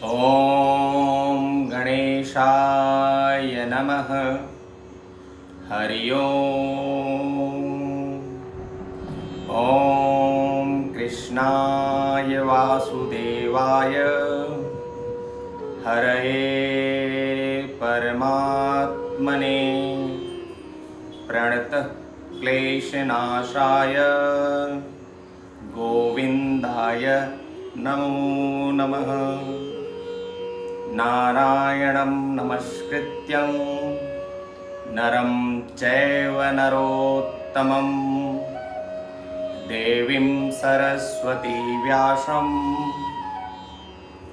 ॐ गणेशाय नमः। हरि ॐ कृष्णाय वासुदेवाय हरये परमात्मने प्रणतः क्लेशनाशाय गोविन्दाय नमो नमः। नारायणं नमस्कृत्यं नरं चैव नरोत्तमं देवीं सरस्वती व्यासं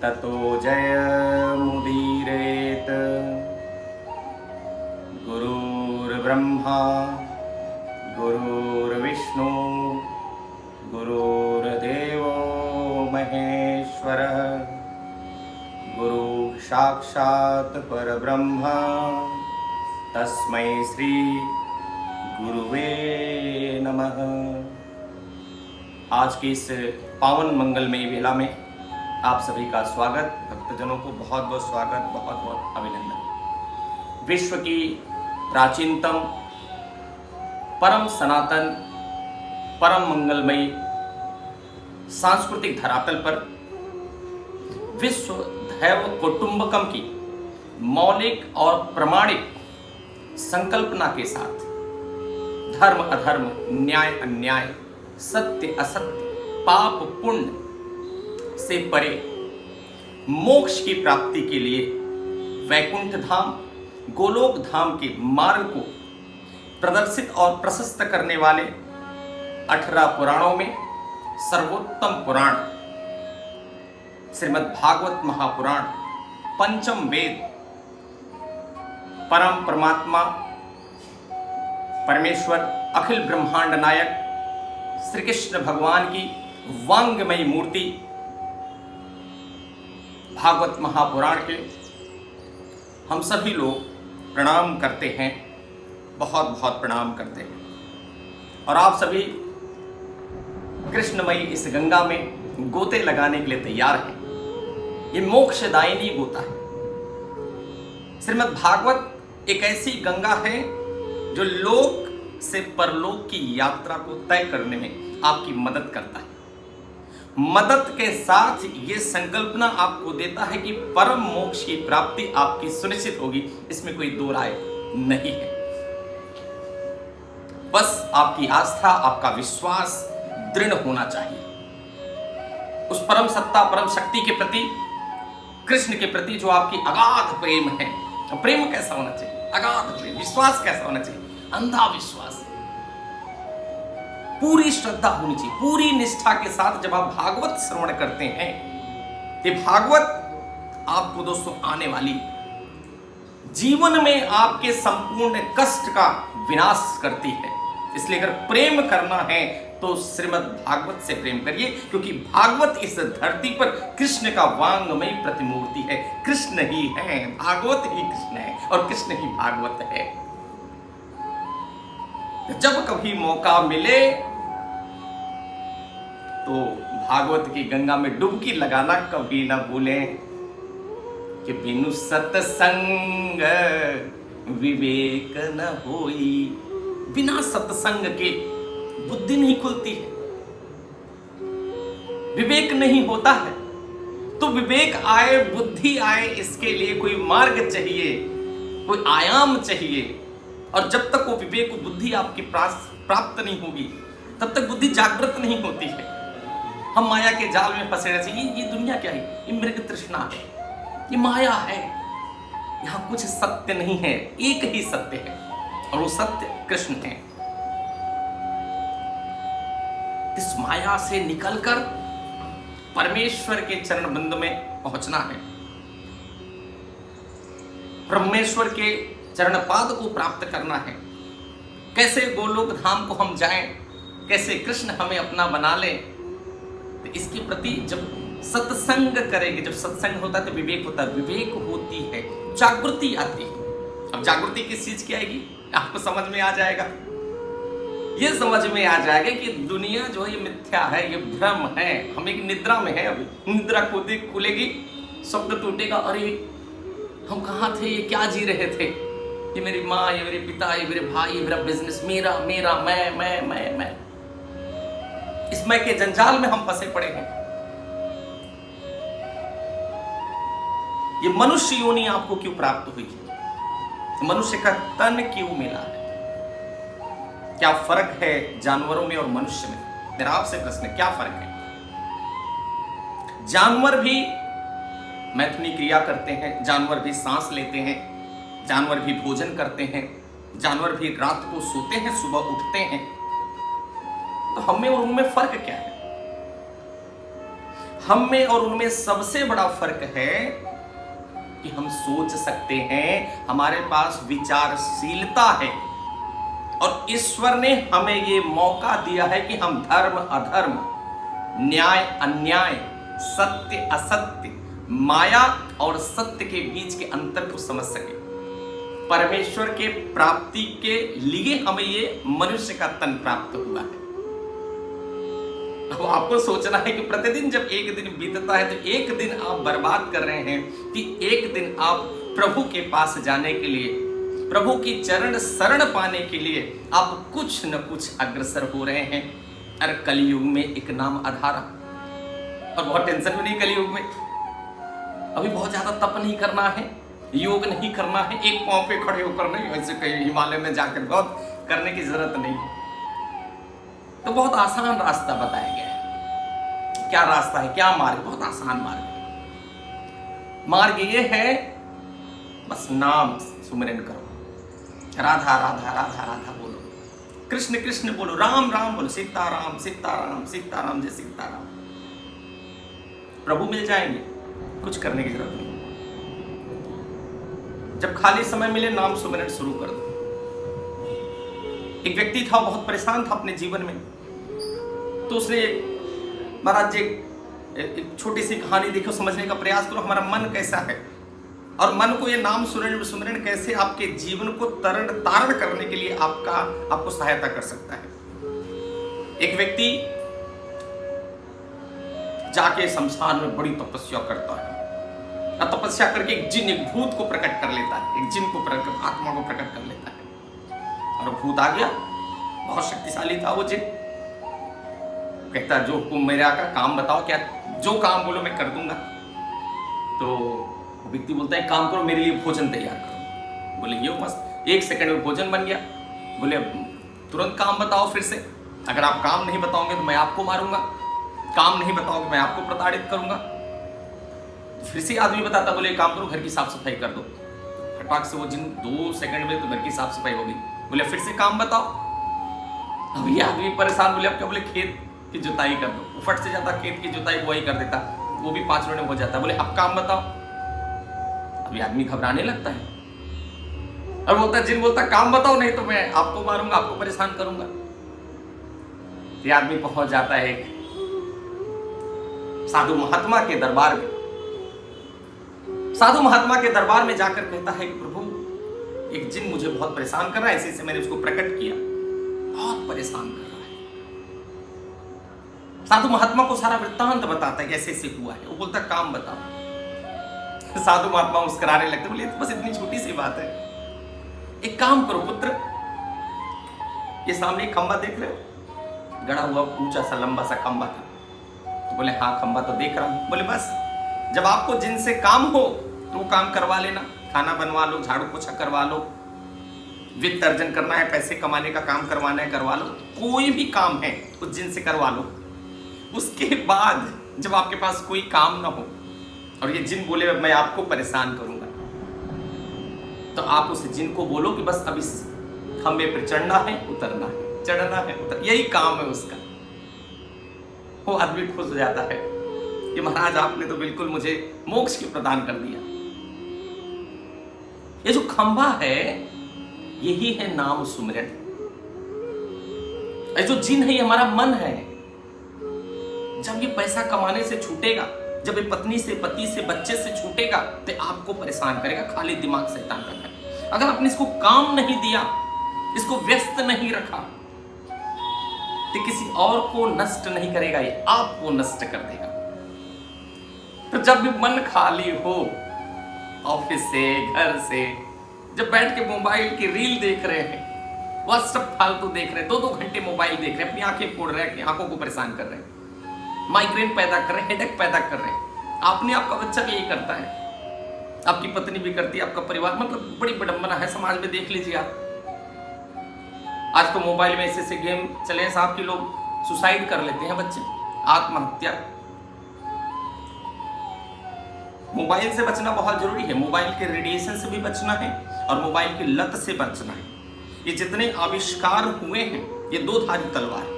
ततो जयमुदीरयेत्। गुरुर्ब्रह्मा गुरुर्विष्णु गुरुर्देवो महेश्वरः गुरु साक्षात् परब्रह्म तस्मै श्री गुरुवे नमः। आज की इस पावन मंगलमयी वेला में आप सभी का स्वागत, भक्तजनों को बहुत बहुत स्वागत, बहुत बहुत अभिनंदन। विश्व की प्राचीनतम परम सनातन परम मंगलमयी सांस्कृतिक धरातल पर विश्व दैव कुटुंबकम की मौलिक और प्रमाणिक संकल्पना के साथ धर्म अधर्म, न्याय अन्याय, सत्य असत्य, पाप पुण्य से परे मोक्ष की प्राप्ति के लिए वैकुंठ धाम गोलोक धाम के मार्ग को प्रदर्शित और प्रशस्त करने वाले 18 पुराणों में सर्वोत्तम पुराण श्रीमद् भागवत महापुराण, पंचम वेद, परम परमात्मा परमेश्वर अखिल ब्रह्मांड नायक श्री कृष्ण भगवान की वांगमयी मूर्ति भागवत महापुराण के हम सभी लोग प्रणाम करते हैं, बहुत बहुत प्रणाम करते हैं। और आप सभी कृष्णमयी इस गंगा में गोते लगाने के लिए तैयार हैं। ये मोक्षदायिनी गोता है। श्रीमद् भागवत एक ऐसी गंगा है जो लोक से परलोक की यात्रा को तय करने में आपकी मदद करता है। मदद के साथ ये संकल्पना आपको देता है कि परम मोक्ष की प्राप्ति आपकी सुनिश्चित होगी, इसमें कोई दो राय नहीं है। बस आपकी आस्था, आपका विश्वास दृढ़ होना चाहिए। उस परम सत्ता, परम शक्ति के प्रति, कृष्ण के प्रति जो आपकी अगाध प्रेम है। प्रेम कैसा होना चाहिए? अगाध प्रेम। विश्वास कैसा होना चाहिए? अंधा विश्वास। पूरी श्रद्धा होनी चाहिए, पूरी निष्ठा के साथ जब आप भागवत श्रवण करते हैं तो भागवत आपको दोस्तों आने वाली जीवन में आपके संपूर्ण कष्ट का विनाश करती है। इसलिए अगर प्रेम करना है तो श्रीमद् भागवत से प्रेम करिए, क्योंकि भागवत इस धरती पर कृष्ण का वांगमयी प्रतिमूर्ति है। कृष्ण ही है, भागवत ही कृष्ण है और कृष्ण ही भागवत है। जब कभी मौका मिले तो भागवत की गंगा में डुबकी लगाना कभी ना भूलें कि बिनु सत्संग विवेक न होई। बिना सत्संग के बुद्धि नहीं खुलती है, विवेक नहीं होता है। तो विवेक आए, बुद्धि आए, इसके लिए कोई मार्ग चाहिए, कोई आयाम चाहिए। और जब तक वो विवेक बुद्धि आपकी प्राप्त नहीं होगी तब तक बुद्धि जागृत नहीं होती है। हम माया के जाल में फंसे रहते हैं। ये दुनिया क्या है? ये मृग तृष्णा है, ये माया है। यहाँ कुछ सत्य नहीं है, एक ही सत्य है और वो सत्य कृष्ण है। इस माया से निकलकर परमेश्वर के चरण बिंदु में पहुंचना है, ब्रह्मेश्वर के चरण पाद को प्राप्त करना है। कैसे गोलोक धाम को हम जाएं, कैसे कृष्ण हमें अपना बना ले, तो इसके प्रति जब सत्संग करेंगे, जब सत्संग होता है तो विवेक होता है, विवेक होती है, जागृति आती है। अब जागृति किस चीज की आएगी? आपको समझ में आ जाएगा, ये समझ में आ जाएगा कि दुनिया जो है ये मिथ्या है, ये भ्रम है, हम एक निद्रा में है। अभी निद्रा खुलेगी स्वप्न टूटेगा, अरे हम कहाँ थे, ये क्या जी रहे थे, ये मेरी माँ, ये मेरे पिता, ये मेरे भाई, ये मेरा बिजनेस, मेरा मेरा मैं। इस मैं के जंजाल में हम फंसे पड़े हैं। ये मनुष्य योनि आपको क्यों प्राप्त हुई है? मनुष्य का तन क्यों मिला है? क्या फर्क है जानवरों में और मनुष्य में? मेरा आपसे प्रश्न है, क्या फर्क है? जानवर भी मैथुनी क्रिया करते हैं, जानवर भी सांस लेते हैं, जानवर भी भोजन करते हैं, जानवर भी रात को सोते हैं, सुबह उठते हैं। तो हम में और उनमें फर्क क्या है? हम में और उनमें सबसे बड़ा फर्क है कि हम सोच सकते हैं, हमारे पास विचारशीलता है, और ईश्वर ने हमें ये मौका दिया है कि हम धर्म अधर्म, न्याय अन्याय, सत्य असत्य, माया और सत्य के बीच के अंतर को समझ सके। परमेश्वर के प्राप्ति के लिए हमें ये मनुष्य का तन प्राप्त हुआ है। अब आपको सोचना है कि प्रतिदिन जब एक दिन बीतता है तो एक दिन आप बर्बाद कर रहे हैं कि एक दिन आप प्रभु के पास जाने के लिए, प्रभु की चरण शरण पाने के लिए आप कुछ न कुछ अग्रसर हो रहे हैं। अरे कलयुग में एक नाम आधारा, और बहुत टेंशन भी नहीं कलयुग में। अभी बहुत ज्यादा तप नहीं करना है, योग नहीं करना है, एक पांव पे खड़े होकर नहीं, वैसे कहीं हिमालय में जाकर बहुत करने की जरूरत नहीं है। तो बहुत आसान रास्ता बताया गया है। क्या रास्ता है, क्या मार्ग? बहुत आसान मार्ग है। मार्ग ये है, बस नाम सुमिरन करो, राधा राधा राधा राधा बोलो, कृष्ण कृष्ण बोलो, राम राम बोलो, सीताराम सीताराम सीताराम जय सीताराम। प्रभु मिल जाएंगे, कुछ करने की जरूरत नहीं। जब खाली समय मिले नाम सुमिरन शुरू कर दो। एक व्यक्ति था, बहुत परेशान था अपने जीवन में, तो उसने महाराज जी एक छोटी सी कहानी देखो, समझने का प्रयास करो हमारा मन कैसा है, और मन को ये नाम सुमिरन कैसे आपके जीवन को तारण करने के लिए आपको सहायता कर सकता है। एक व्यक्ति जाके शमशान में बड़ी तपस्या करता है, और तपस्या करके एक जिन, एक भूत को प्रकट कर लेता है, एक जिन को प्रकट, आत्मा को प्रकट कर लेता है, और भूत आ गया। बहुत शक्तिशाली था वो जिन। कहता जो हुक्म मेरा का काम बताओ, क्या जो काम बोलो मैं कर दूंगा। तो व्यक्ति बोलता है काम करो, मेरे लिए भोजन तैयार करो। बोले ये मस्त, 1 सेकंड में भोजन बन गया। बोले तुरंत काम बताओ फिर से, अगर आप काम नहीं बताओगे तो मैं आपको मारूंगा, काम नहीं बताओगे मैं आपको प्रताड़ित करूंगा। फिर से आदमी बताता, बोले काम करो, घर की साफ सफाई कर दो। फटाक से वो जिन 2 सेकंड में तो घर की साफ सफाई हो गई। बोले फिर से काम बताओ। अब ये आदमी परेशान, बोले अब क्या? बोले खेत की जुताई कर दो। फट से जाता, खेत की जुताई वही कर देता, वो भी 5 मिनट में हो जाता। बोले अब काम बताओ। अभी आदमी घबराने लगता है, और बोलता जिन बोलता काम बताओ, नहीं तो मैं आपको मारूंगा, आपको परेशान करूंगा। ये आदमी पहुंच जाता है एक साधु महात्मा के दरबार में। साधु महात्मा के दरबार में जाकर कहता है कि प्रभु एक जिन मुझे बहुत परेशान कर रहा है, ऐसे से मैंने उसको प्रकट किया, बहुत परेशान कर रहा है। साधु महात्मा को सारा वृत्तांत बताता है, ऐसे ऐसे हुआ है। वो बोलता काम बताओ। साधु महात्मा मुस्कुराने लगते, बोले बस इतनी छोटी सी बात है, एक काम करो पुत्र, ये सामने एक खंबा देख रहे हो, गड़ा हुआ ऊंचा सा लंबा सा खंबा था। तो बोले हाँ खंबा तो देख रहा हूं। बोले बस जब आपको जिनसे काम हो तो वो काम करवा लेना, खाना बनवा लो, झाड़ू पोछा करवा लो, वित्त अर्जन करना है, पैसे कमाने का काम करवाना है करवा लो, कोई भी काम है उस जिन से करवा लो। उसके बाद जब आपके पास कोई काम ना हो और ये जिन बोले मैं आपको परेशान करूंगा, तो आप उस जिन को बोलो कि बस अब इस खंबे पर चढ़ना है, उतरना है, चढ़ना है, उतर, यही काम है उसका। वो आदमी खुश हो जाता है कि महाराज आपने तो बिल्कुल मुझे मोक्ष की प्रदान कर दिया। ये जो खंबा है यही है नाम सुमिरन। जो जिन है ये हमारा मन है। जब ये पैसा कमाने से छूटेगा, जब ये पत्नी से, पति से, बच्चे से छूटेगा, तो आपको परेशान करेगा, खाली दिमाग शैतान का है। अगर आपने इसको काम नहीं दिया, इसको व्यस्त नहीं रखा, तो किसी और को नष्ट नहीं करेगा, ये आपको नष्ट कर देगा। तो जब भी मन खाली हो, ऑफिस से, घर से, जब बैठ के मोबाइल की रील देख रहे हैं, व्हाट्सएप फालतू देख रहे हैं, 2-2 घंटे मोबाइल देख रहे हैं, अपनी आंखें फोड़ रहे हैं, आंखों को परेशान कर रहे हैं, माइग्रेन पैदा कर रहे हैं, हेडेक पैदा कर रहे हैं। आपने, आपका बच्चा भी यही करता है, आपकी पत्नी भी करती है, आपका परिवार, मतलब बड़ी विडंबना है समाज में। देख लीजिए आप, आज तो मोबाइल में ऐसे ऐसे गेम चले हैं साहब कि लोग सुसाइड कर लेते हैं, बच्चे आत्महत्या। मोबाइल से बचना बहुत जरूरी है, मोबाइल के रेडिएशन से भी बचना है और मोबाइल की लत से बचना है। ये जितने आविष्कार हुए हैं, ये 2 धारी तलवार है।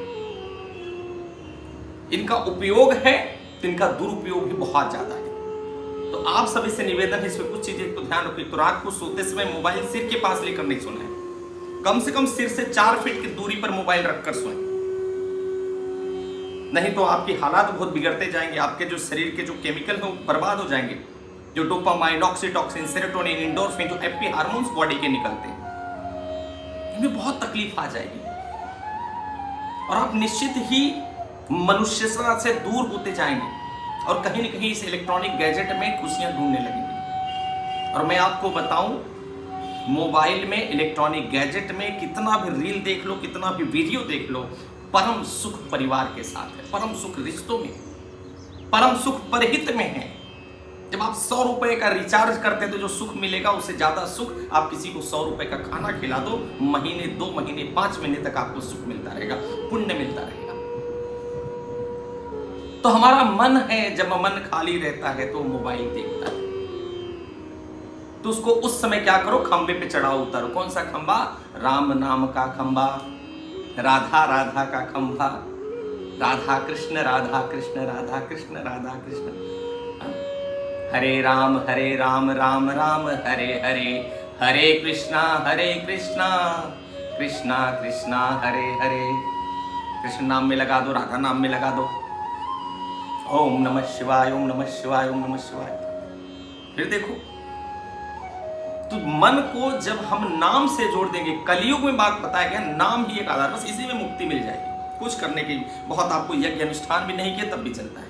इनका उपयोग है तो इनका दुरुपयोग भी बहुत ज्यादा है। तो आप सभी से निवेदन है, इसमें कुछ चीजें तो ध्यान रखिए। तो रात को सोते समय मोबाइल सिर के पास लेकर नहीं सोना है, कम से कम सिर से 4 फीट की दूरी पर मोबाइल रखकर सोएं, नहीं तो आपकी हालात बहुत बिगड़ते जाएंगे। आपके जो शरीर के जो केमिकल हैं वो बर्बाद हो जाएंगे, जो डोपामाइन, ऑक्सीटोसिन, सेरोटोनिन, एंडोर्फिन, जो हैप्पी हार्मोन्स बॉडी के निकलते हैं, इनमें बहुत तकलीफ आ जाएगी और आप निश्चित ही मनुष्यता से दूर होते जाएंगे और कहीं न कहीं इस इलेक्ट्रॉनिक गैजेट में खुशियां ढूंढने लगेंगे। और मैं आपको बताऊं, मोबाइल में, इलेक्ट्रॉनिक गैजेट में कितना भी रील देख लो, कितना भी वीडियो देख लो, परम सुख परिवार के साथ है, परम सुख रिश्तों में, परम सुख परहित में है। जब आप 100 रुपए का रिचार्ज करते हैं तो जो सुख मिलेगा उससे ज्यादा सुख आप किसी को 100 रुपए का खाना खिला दो, महीने, 2 महीने, 5 महीने तक आपको सुख मिलता रहेगा, पुण्य मिलता रहेगा। तो हमारा मन है, जब मन खाली रहता है तो मोबाइल देखता है, तो उसको उस समय क्या करो, खंबे पे चढ़ाओ उतारो। कौन सा खंबा? राम नाम का खंबा, राधा राधा का खंभा, राधा कृष्ण राधा कृष्ण राधा कृष्ण राधा कृष्ण, हरे राम राम राम हरे हरे, हरे कृष्णा कृष्णा कृष्णा हरे हरे। कृष्ण नाम में लगा दो, राधा नाम में लगा दो, ओम नमः शिवाय, ओम नमः शिवाय, ओम नमः शिवाय। फिर देखो, तो मन को जब हम नाम से जोड़ देंगे, कलयुग में बात बताया गया, नाम ही एक आधार, बस इसी में मुक्ति मिल जाएगी। कुछ करने की बहुत, आपको यज्ञ अनुष्ठान भी नहीं किया तब भी चलता है।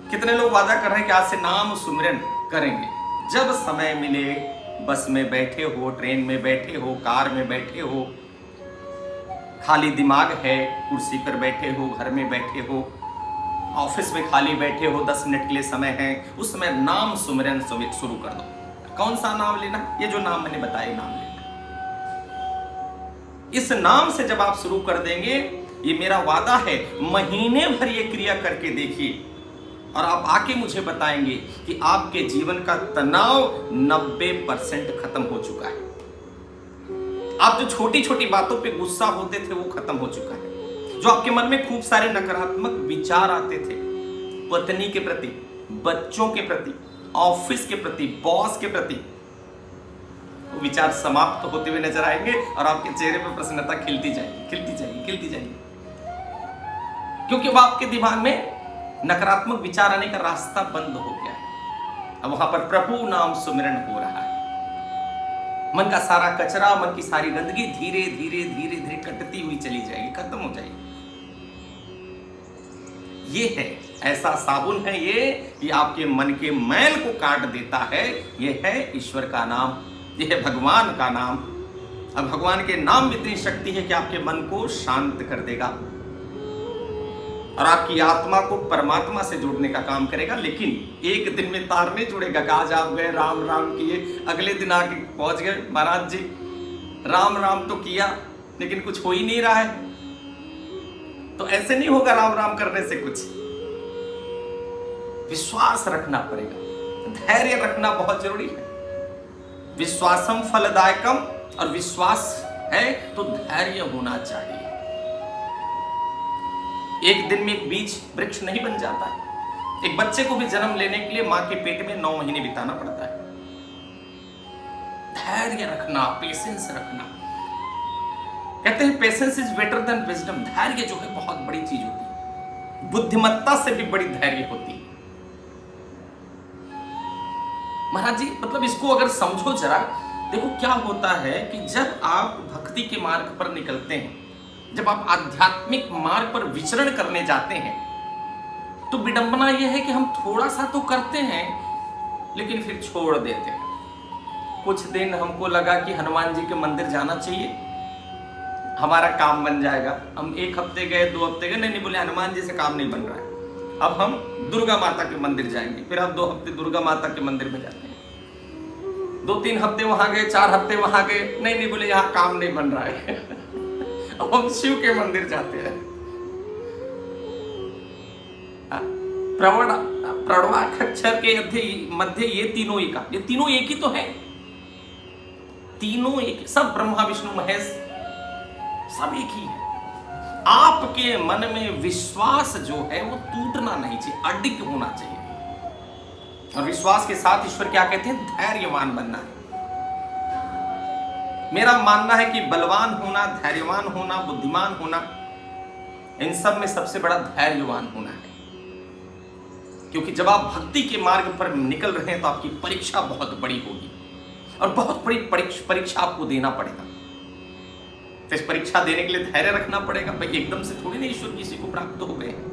कितने लोग वादा कर रहे हैं कि आज से नाम सुमिरन करेंगे, जब समय मिले, बस में बैठे हो, ट्रेन में बैठे हो, कार में बैठे हो, खाली दिमाग है, कुर्सी पर बैठे हो, घर में बैठे हो, ऑफिस में खाली बैठे हो, 10 मिनट के लिए समय है, उस समय नाम सुमिरन शुरू कर दो। कौन सा नाम लेना? ये जो नाम मैंने बताया, नाम लेना। इस नाम से जब आप शुरू कर देंगे, ये मेरा वादा है, महीने भर ये क्रिया करके देखिए और आप आके मुझे बताएंगे कि आपके जीवन का तनाव 90% खत्म हो चुका है। आप जो छोटी छोटी बातों पे गुस्सा होते थे वो खत्म हो चुका है। जो आपके मन में खूब सारे नकारात्मक विचार आते थे, पत्नी के प्रति, बच्चों के प्रति, ऑफिस के प्रति, बॉस के प्रति, वो विचार समाप्त होते हुए नजर आएंगे और आपके चेहरे पर प्रसन्नता खिलती जाएगी, खिलती जाएगी, खिलती जाएगी, क्योंकि वो आपके दिमाग में नकारात्मक विचार आने का रास्ता बंद हो गया है। अब वहां पर प्रभु नाम सुमिरन हो रहा है। मन का सारा कचरा, मन की सारी गंदगी धीरे धीरे धीरे धीरे कटती हुई चली जाएगी, खत्म हो जाएगी। ये है, ऐसा साबुन है ये आपके मन के मैल को काट देता है। ये है ईश्वर का नाम, ये है भगवान का नाम। अब भगवान के नाम में इतनी शक्ति है कि आपके मन को शांत कर देगा और आपकी आत्मा को परमात्मा से जोड़ने का काम करेगा। लेकिन एक दिन में तार नहीं जुड़ेगा कि आज आप गए राम राम किए, अगले दिन आके पहुंच गए महाराज जी राम राम तो किया लेकिन कुछ हो ही नहीं रहा है। तो ऐसे नहीं होगा राम राम करने से कुछ। विश्वास रखना पड़ेगा, धैर्य रखना बहुत जरूरी है। विश्वासम फलदायकम, और विश्वास है तो धैर्य होना चाहिए। एक दिन में एक बीज वृक्ष नहीं बन जाता है। एक बच्चे को भी जन्म लेने के लिए मां के पेट में 9 महीने बिताना पड़ता है। धैर्य रखना, पेशेंस रखना। कहते हैं patience is better than wisdom. धैर्य जो है बहुत बड़ी चीज होती है, बुद्धिमत्ता से भी बड़ी धैर्य होती है। महाराज जी मतलब इसको अगर समझो जरा, देखो क्या होता है कि जब आप भक्ति के मार्ग पर निकलते हैं, जब आप आध्यात्मिक मार्ग पर विचरण करने जाते हैं, तो विडंबना यह है कि हम थोड़ा सा तो करते हैं लेकिन फिर छोड़ देते हैं। कुछ दिन हमको लगा कि हनुमान जी के मंदिर जाना चाहिए, हमारा काम बन जाएगा। हम 1 हफ्ते गए, 2 हफ्ते गए, नहीं बोले हनुमान जी से काम नहीं बन रहा है, अब हम दुर्गा माता के मंदिर जाएंगे। फिर अब 2 हफ्ते दुर्गा माता के मंदिर में जाते हैं, 2-3 हफ्ते वहां गए, 4 हफ्ते वहां गए, नहीं बोले यहाँ काम नहीं बन रहा है अब हम शिव के मंदिर जाते हैं। प्रणवाक्षर के मध्य ये तीनों एक ही तो है, तीनों एक, सब ब्रह्मा विष्णु महेश सब एक ही है। आपके मन में विश्वास जो है वो टूटना नहीं चाहिए, अडिग होना चाहिए। और विश्वास के साथ ईश्वर क्या कहते हैं? धैर्यवान बनना है। मेरा मानना है कि बलवान होना, धैर्यवान होना, बुद्धिमान होना, इन सब में सबसे बड़ा धैर्यवान होना है। क्योंकि जब आप भक्ति के मार्ग पर निकल रहे हैं तो आपकी परीक्षा बहुत बड़ी होगी और बहुत बड़ी परीक्षा आपको देना पड़ेगा। तो इस परीक्षा देने के लिए धैर्य रखना पड़ेगा। भाई एकदम से थोड़ी ना ईश्वर किसी को प्राप्त हो गए हैं।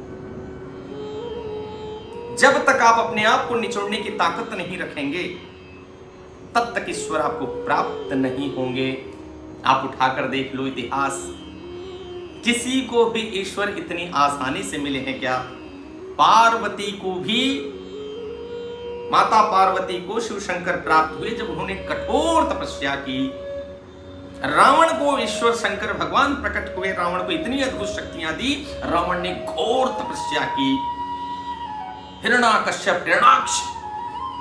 जब तक आप अपने आप को निचोड़ने की ताकत नहीं रखेंगे तब तक ईश्वर आपको प्राप्त नहीं होंगे। आप उठाकर देख लो इतिहास, किसी को भी ईश्वर इतनी आसानी से मिले हैं क्या? पार्वती को भी, माता पार्वती को शिव शंकर प्राप्त हुए जब उन्होंने कठोर तपस्या की। रावण को ईश्वर शंकर भगवान प्रकट हुए, रावण को इतनी अद्भुत शक्तियां दी, रावण ने घोर तपस्या की। हिरण्याकश्यप, हिरण्याक्ष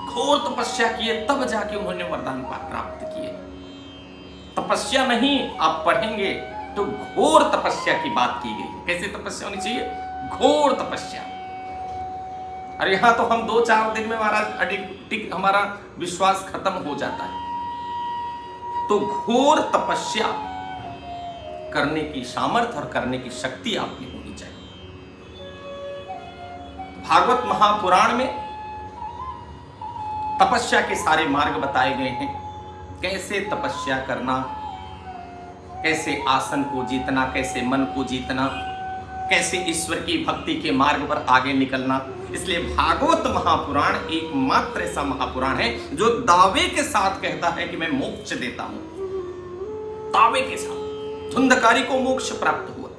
घोर तपस्या किए, तब जाके उन्होंने वरदान प्राप्त किए। तपस्या नहीं, आप पढ़ेंगे तो घोर तपस्या की बात की गई। कैसे तपस्या होनी चाहिए? घोर तपस्या। और यहां तो हम 2-4 दिन में हमारा विश्वास खत्म हो जाता है। तो घोर तपस्या करने की सामर्थ्य और करने की शक्ति आप में होनी चाहिए। भागवत महापुराण में तपस्या के सारे मार्ग बताए गए हैं। कैसे तपस्या करना, कैसे आसन को जीतना, कैसे मन को जीतना, कैसे ईश्वर की भक्ति के मार्ग पर आगे निकलना। इसलिए भागवत महापुराण एकमात्र ऐसा महापुराण है जो दावे के साथ कहता है कि मैं मोक्ष देता हूं। दावे के साथ धुंधकारी को मोक्ष प्राप्त हुआ,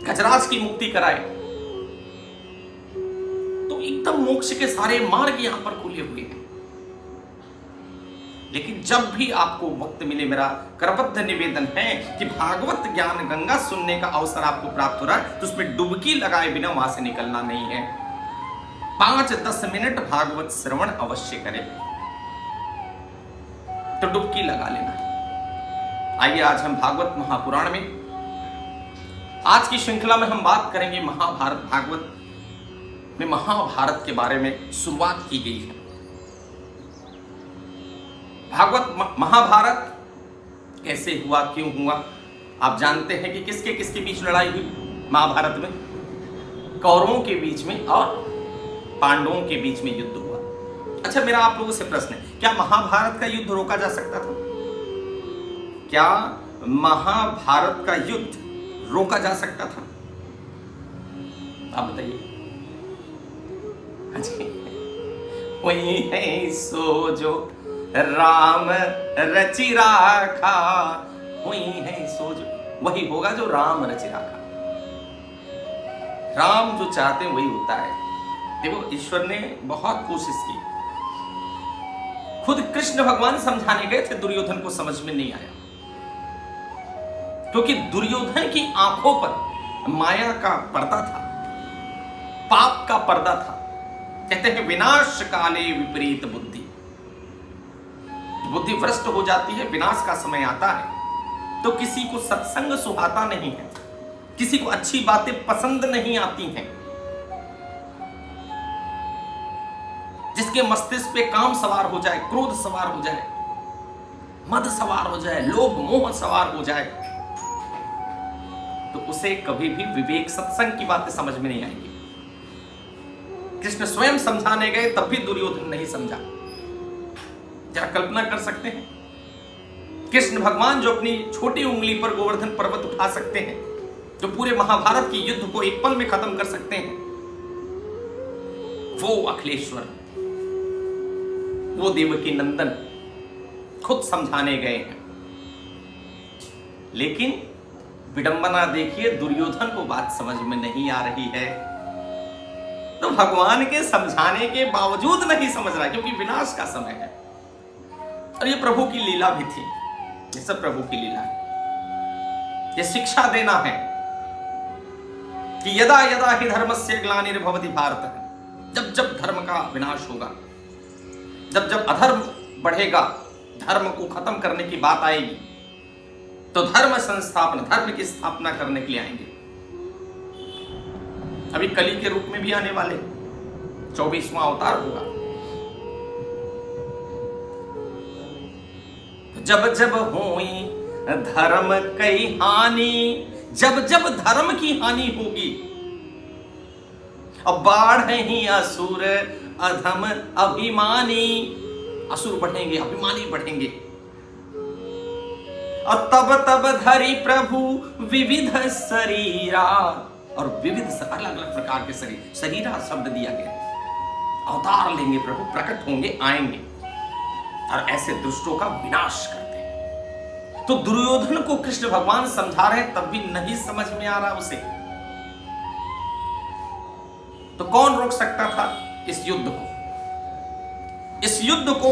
गजराज की मुक्ति कराए, तो एकदम मोक्ष के सारे मार्ग यहां पर खुले हुए हैं। लेकिन जब भी आपको वक्त मिले, मेरा करबद्ध निवेदन है कि भागवत ज्ञान गंगा सुनने का अवसर आपको प्राप्त हो रहा है तो उसमें डुबकी लगाए बिना वहां से निकलना नहीं है। 5-10 मिनट भागवत श्रवण अवश्य करें, तो डुबकी लगा लेना है। आइए आज हम भागवत महापुराण में, आज की श्रृंखला में हम बात करेंगे महाभारत। भागवत में महाभारत के बारे में शुरुआत की गई है। भागवत महाभारत कैसे हुआ, क्यों हुआ? आप जानते हैं कि किसके किसके बीच लड़ाई हुई महाभारत में? कौरवों के बीच में और पांडवों के बीच में युद्ध हुआ। अच्छा, मेरा आप लोगों से प्रश्न है, क्या महाभारत का युद्ध रोका जा सकता था? क्या महाभारत का युद्ध रोका जा सकता था? आप बताइए। वही है सो जो राम रचि राखा, वही है सो जो, वही होगा जो राम रचि राखा। राम जो चाहते हैं वही होता है। देखो, ईश्वर ने बहुत कोशिश की, खुद कृष्ण भगवान समझाने गए थे, दुर्योधन को समझ में नहीं आया, क्योंकि दुर्योधन की आंखों पर माया का पर्दा था, पाप का पर्दा था। कहते हैं विनाश काले विपरीत बुद्धि, बुद्धि भ्रष्ट हो जाती है, विनाश का समय आता है तो किसी को सत्संग सुहाता नहीं है, किसी को अच्छी बातें पसंद नहीं आती हैं। जिसके मस्तिष्क पे काम सवार हो जाए, क्रोध सवार हो जाए, मद सवार हो जाए, लोभ मोह सवार हो जाए, तो उसे कभी भी विवेक सत्संग की बातें समझ में नहीं आएंगी। कृष्ण स्वयं समझाने गए तब भी दुर्योधन नहीं समझा। जरा कल्पना कर सकते हैं, कृष्ण भगवान जो अपनी छोटी उंगली पर गोवर्धन पर्वत उठा सकते हैं, जो पूरे महाभारत की युद्ध को एक पल में खत्म कर सकते हैं, वो अखिलेश्वर, वो देवकी नंदन खुद समझाने गए हैं। लेकिन विडंबना देखिए, दुर्योधन को बात समझ में नहीं आ रही है, तो भगवान के समझाने के बावजूद नहीं समझ रहा, क्योंकि विनाश का समय है। और ये प्रभु की लीला भी थी, ये सब प्रभु की लीला है। ये शिक्षा देना है कि यदा यदा ही धर्मस्य ग्लानिर्भवति भारत, जब जब धर्म का विनाश होगा, जब जब अधर्म बढ़ेगा, धर्म को खत्म करने की बात आएगी, तो धर्म संस्थापना, धर्म की स्थापना करने के लिए आएंगे। अभी कली के रूप में भी आने वाले 24वां अवतार होगा। जब जब होई धर्म कई हानि, जब जब धर्म की हानि होगी, अब बाढ़ ही असुर अधम अभिमानी, असुर बढ़ेंगे, अभिमानी बढ़ेंगे। और तब तब धरि प्रभु विविध शरीरा, और विविध अलग अलग प्रकार के शरीर, शरीरा शब्द दिया गया, अवतार लेंगे प्रभु, प्रकट होंगे, आएंगे और ऐसे दुष्टों का विनाश करते हैं। तो दुर्योधन को कृष्ण भगवान समझा रहे हैं, तब भी नहीं समझ में आ रहा उसे। तो कौन रोक सकता था इस युद्ध को? इस युद्ध को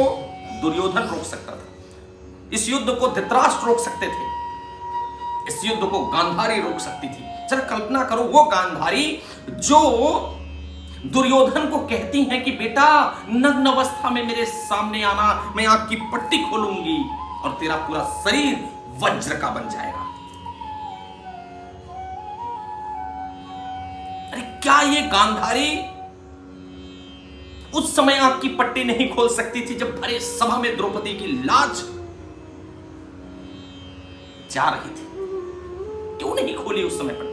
दुर्योधन रोक सकता था, इस युद्ध को धृतराष्ट्र रोक सकते थे, इस युद्ध को गांधारी रोक सकती थी। जरा कल्पना करो, वो गांधारी जो दुर्योधन को कहती हैं कि बेटा नग्न अवस्था में मेरे सामने आना, मैं आपकी पट्टी खोलूंगी और तेरा पूरा शरीर वज्र का बन जाएगा। अरे क्या ये गांधारी उस समय आपकी पट्टी नहीं खोल सकती थी, जब भरे सभा में द्रौपदी की लाज जा रही थी? क्यों नहीं खोली उस समय पट्टी?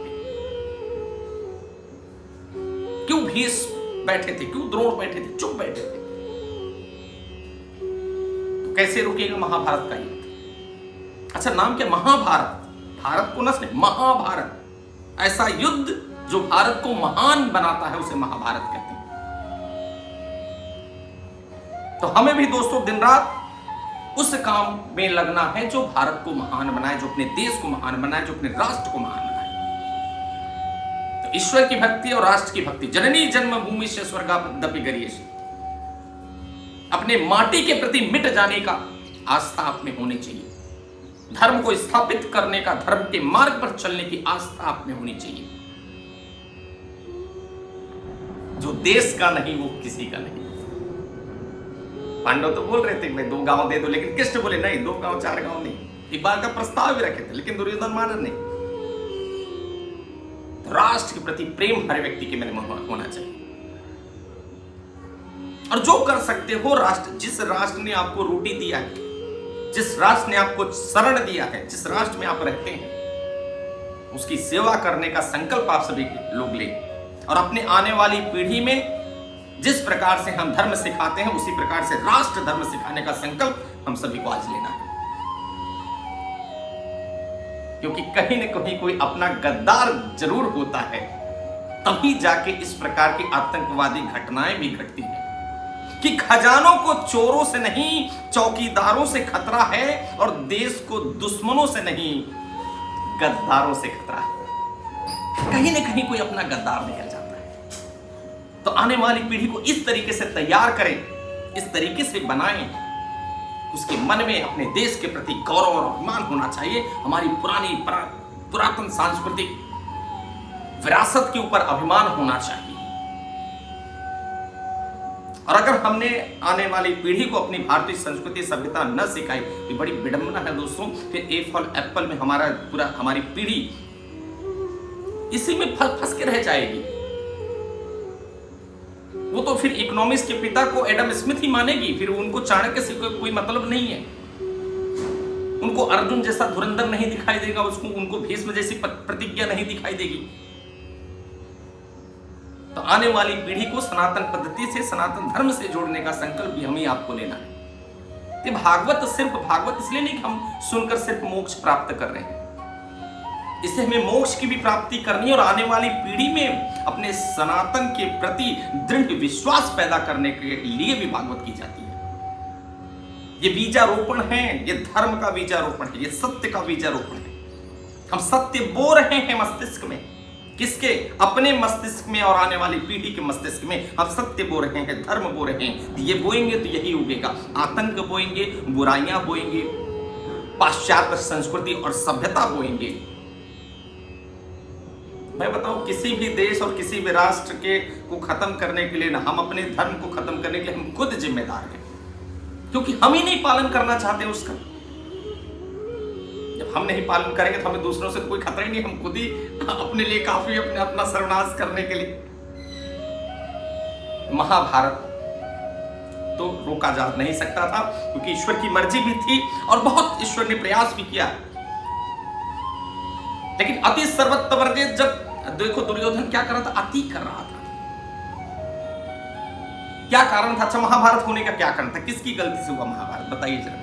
क्यों भीष्म बैठे थे, क्यों द्रोण बैठे थे, चुप बैठे थे? तो कैसे रुकेगा महाभारत का युद्ध? अच्छा, नाम क्या? महाभारत। भारत को न, महाभारत। ऐसा युद्ध जो भारत को महान बनाता है, उसे महाभारत कहते हैं। तो हमें भी दोस्तों दिन रात उस काम में लगना है जो भारत को महान बनाए, जो अपने देश को महान बनाए, जो अपने राष्ट्र को महान बनाए। तो ईश्वर की भक्ति और राष्ट्र की भक्ति, जननी जन्मभूमि से स्वर्गादपि गरीयसी, अपने माटी के प्रति मिट जाने का आस्था आप में होनी चाहिए। धर्म को स्थापित करने का, धर्म के मार्ग पर चलने की आस्था आप में होनी चाहिए। जो देश का नहीं वो किसी का नहीं। पांडव तो बोल रहे थे भाई 2 गांव दे दो, लेकिन कृष्ण बोले नहीं, 2 गांव 4 गांव नहीं। एक बार का प्रस्ताव भी रखे थे, लेकिन दुर्योधन माना नहीं। तो राष्ट्र के प्रति प्रेम हर व्यक्ति के मन में होना चाहिए। और जो कर सकते हो, राष्ट्र, जिस राष्ट्र ने आपको रोटी दिया है, जिस राष्ट्र ने आपको शरण दिया है, जिस राष्ट्र में आप रहते हैं, उसकी सेवा करने का संकल्प आप सभी लोग लें। और अपने आने वाली पीढ़ी में जिस प्रकार से हम धर्म सिखाते हैं, उसी प्रकार से राष्ट्र धर्म सिखाने का संकल्प हम सभी को आज लेना है। क्योंकि कहीं न कहीं कोई अपना गद्दार जरूर होता है, तभी जाके इस प्रकार की आतंकवादी घटनाएं भी घटती हैं। कि खजानों को चोरों से नहीं, चौकीदारों से खतरा है, और देश को दुश्मनों से नहीं, गद्दारों से खतरा है। कहीं न कहीं कोई अपना गद्दार निकल जाता है। तो आने वाली पीढ़ी को इस तरीके से तैयार करें, इस तरीके से बनाएं, उसके मन में अपने देश के प्रति गौरव और अभिमान होना चाहिए। हमारी पुरातन सांस्कृतिक विरासत के ऊपर अभिमान होना चाहिए। और अगर हमने आने वाली पीढ़ी को अपनी भारतीय संस्कृति सभ्यता न सिखाई, तो बड़ी विडंबना है दोस्तों। फिर ए फॉर एप्पल में हमारी पीढ़ी इसी में फंस के रह जाएगी। वो तो फिर इकोनॉमिक्स के पिता को एडम स्मिथ ही मानेगी, फिर उनको चाणक्य से कोई मतलब नहीं है। उनको अर्जुन जैसा धुरंधर नहीं दिखाई देगा, उनको भीष्म जैसी प्रतिज्ञा नहीं दिखाई देगी। तो आने वाली पीढ़ी को सनातन पद्धति से, सनातन धर्म से जोड़ने का संकल्प भी हमें आपको लेना है। भागवत सिर्फ भागवत इसलिए नहीं कि हम सुनकर सिर्फ मोक्ष प्राप्त कर रहे हैं। इससे हमें मोक्ष की भी प्राप्ति करनी है और आने वाली पीढ़ी में अपने सनातन के प्रति दृढ़ विश्वास पैदा करने के लिए भी भागवत की जाती है। ये बीजारोपण है, ये धर्म का बीजारोपण है, ये सत्य का बीजारोपण है। हम सत्य बो रहे हैं मस्तिष्क में, किसके? अपने मस्तिष्क में और आने वाली पीढ़ी के मस्तिष्क में हम सत्य बो रहे हैं, धर्म बो रहे हैं। ये बोएंगे तो यही उगेगा। आतंक बोएंगे, बुराइयां बोएंगे, पाश्चात्य संस्कृति और सभ्यता बोएंगे। मैं बताऊं, किसी भी देश और किसी भी राष्ट्र के को खत्म करने के लिए ना, हम अपने धर्म को खत्म करने के लिए हम खुद जिम्मेदार हैं, क्योंकि हम ही नहीं पालन करना चाहते उसका। जब हम नहीं पालन करेंगे तो हमें दूसरों से तो कोई खतरा ही नहीं, हम खुद ही अपने लिए काफी, अपना सर्वनाश करने के लिए। महाभारत तो रोका जा नहीं सकता था, क्योंकि ईश्वर की मर्जी भी थी और बहुत ईश्वर ने प्रयास भी किया। लेकिन अति सर्वत्र वर्जित, जब देखो दुर्योधन क्या कर रहा था, अति कर रहा था। क्या कारण था? अच्छा, महाभारत होने का क्या कारण था? किसकी गलती से हुआ महाभारत? बताइए जरा,